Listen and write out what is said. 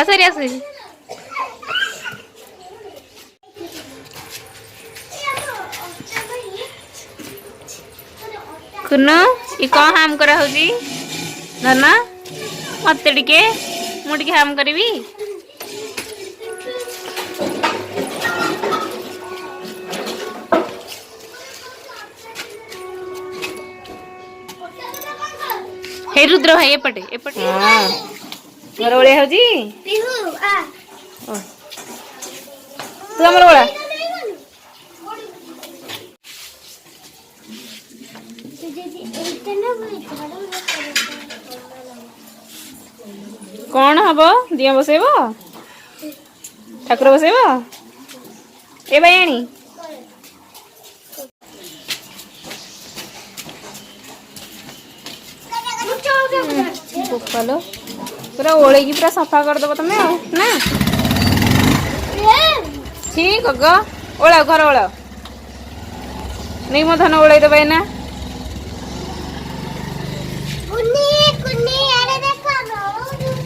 आसरी आसरी कुनु ये कौन हाम करा होजी धना मत टिके मुझे हाम करी हे रुद्र भाई एपटे एपटे हां मोर ओळिया होजी पिहू आ तू हमर ओळा कौन हम दिया बसैब ठाकुर बसैब ए भाई बोपालो पूरा ओले की पूरा सफा कर दबो तमे ना ठीक गो ओला घर ओला नहीं मो धन ओलाई दबाई ना